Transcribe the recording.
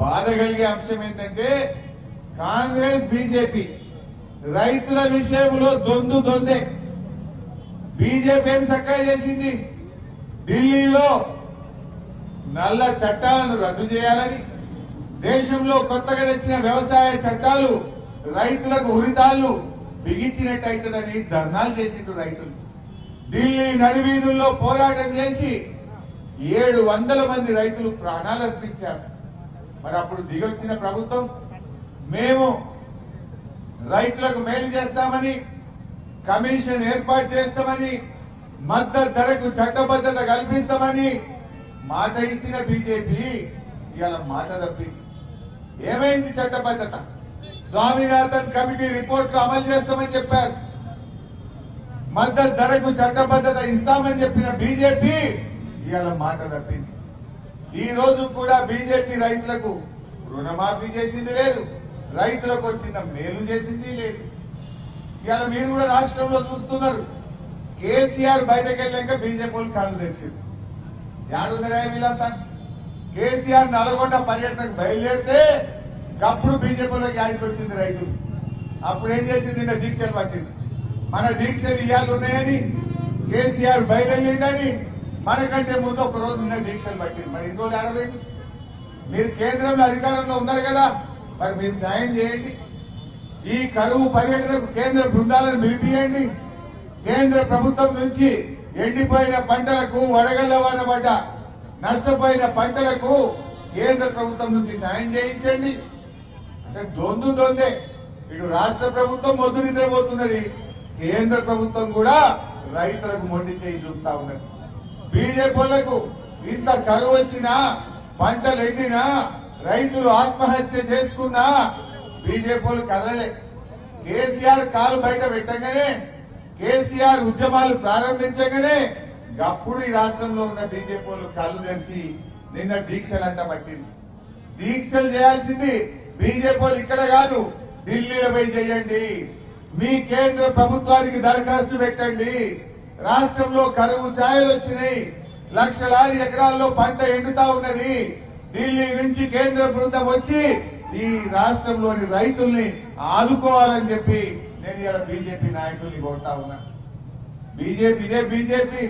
బాధ కలిగే అంశం ఏంటంటే కాంగ్రెస్ బీజేపీ రైతుల విషయంలో దొందే. బీజేపీ ఏం చక్కగా చేసింది, ఢిల్లీలో నల్ల చట్టాలను రద్దు చేయాలని, దేశంలో కొత్తగా తెచ్చిన వ్యవసాయ చట్టాలు రైతులకు ఉరితాళ్లు బిగించినట్టయితుందని ధర్నాలు చేసిండ్రు రైతులు. ఢిల్లీ నడివీధుల్లో పోరాటం చేసి 700 మంది రైతులు ప్రాణాలు అర్పించారు. మరి అప్పుడు దిగొచ్చిన ప్రభుత్వం మేము రైతులకు మేలు చేస్తామని, కమిషన్ ఏర్పాటు చేస్తామని, మద్దతు ధరకు చట్టబద్ధత కల్పిస్తామని మాట ఇచ్చిన బీజేపీ ఇవాళ మాట తప్పింది. ఏమైంది చట్టబద్ధత? స్వామినాథన్ కమిటీ రిపోర్ట్లు అమలు చేస్తామని చెప్పారు. మద్దతు ధరకు చట్టబద్ధత ఇస్తామని చెప్పిన బీజేపీ ఇవాళ మాట తప్పింది. ఈ రోజు కూడా బీజేపీ రైతులకు రుణమాఫీ చేసింది లేదు, రైతులకు వచ్చిన మేలు చేసింది లేదు. ఇవాళ మీరు కూడా రాష్ట్రంలో చూస్తున్నారు, కేసీఆర్ బయటకు వెళ్ళాక బీజేపీ కాళ్ళు తెచ్చారు. యాడుందరా వీళ్ళంతా? కేసీఆర్ నల్గొండ పర్యటనకు బయలుదేరితే అప్పుడు బీజేపీలోకి యాడికి వచ్చింది రైతులు. అప్పుడు ఏం చేసింది? నిన్న దీక్షలు పట్టింది. మన దీక్షలు ఇవాళ ఉన్నాయని, కేసీఆర్ బయలుదేరిందని మనకంటే ముందు ఒక రోజు నిన్న దీక్షలు పట్టింది. మరి ఇంకో ఏడవై మీరు కేంద్రంలో అధికారంలో ఉన్నారు కదా, మరి మీరు సాయం చేయండి. ఈ కరువు పర్యటనకు కేంద్ర బృందాలను పిలిపియండి. కేంద్ర ప్రభుత్వం నుంచి ఎండిపోయిన పంటలకు, వడగళ్ల వాన పడ్డ నష్టపోయిన పంటలకు కేంద్ర ప్రభుత్వం నుంచి సాయం చేయించండి. అంటే దొందే. ఇటు రాష్ట్ర ప్రభుత్వం మొద్దు నిద్రపోతున్నది, కేంద్ర ప్రభుత్వం కూడా రైతులకు మొండి చేయి చూపుతా ఉన్నది. బీజేపీలకు ఇంత కరువు వచ్చినా, పంటలు ఎండినా, రైతులు ఆత్మహత్య చేసుకున్నా బీజేపీలు కదలలే. కేసీఆర్ కాలు బయట పెట్టగానే, కేసీఆర్ ఉద్యమాలు ప్రారంభించగానే అప్పుడు ఈ రాష్ట్రంలో ఉన్న బీజేపీలు కళ్ళు తెరిచి నిన్న దీక్షలంట పట్టింది. దీక్షలు చేయాల్సింది బీజేపీలు ఇక్కడ కాదు, ఢిల్లీలో పోయి చేయండి. మీ కేంద్ర ప్రభుత్వానికి దరఖాస్తు పెట్టండి. రాష్ట్రంలో కరువు ఛాయలు వచ్చినాయి, లక్షలాది ఎకరాల్లో పంట ఎండుతా ఉన్నది. ఢిల్లీ నుంచి కేంద్ర బృందం వచ్చి ఈ రాష్ట్రంలోని రైతుల్ని ఆదుకోవాలని చెప్పి నేను ఇలా బీజేపీ నాయకుల్ని కోరుతా ఉన్నా. ఇదే బీజేపీ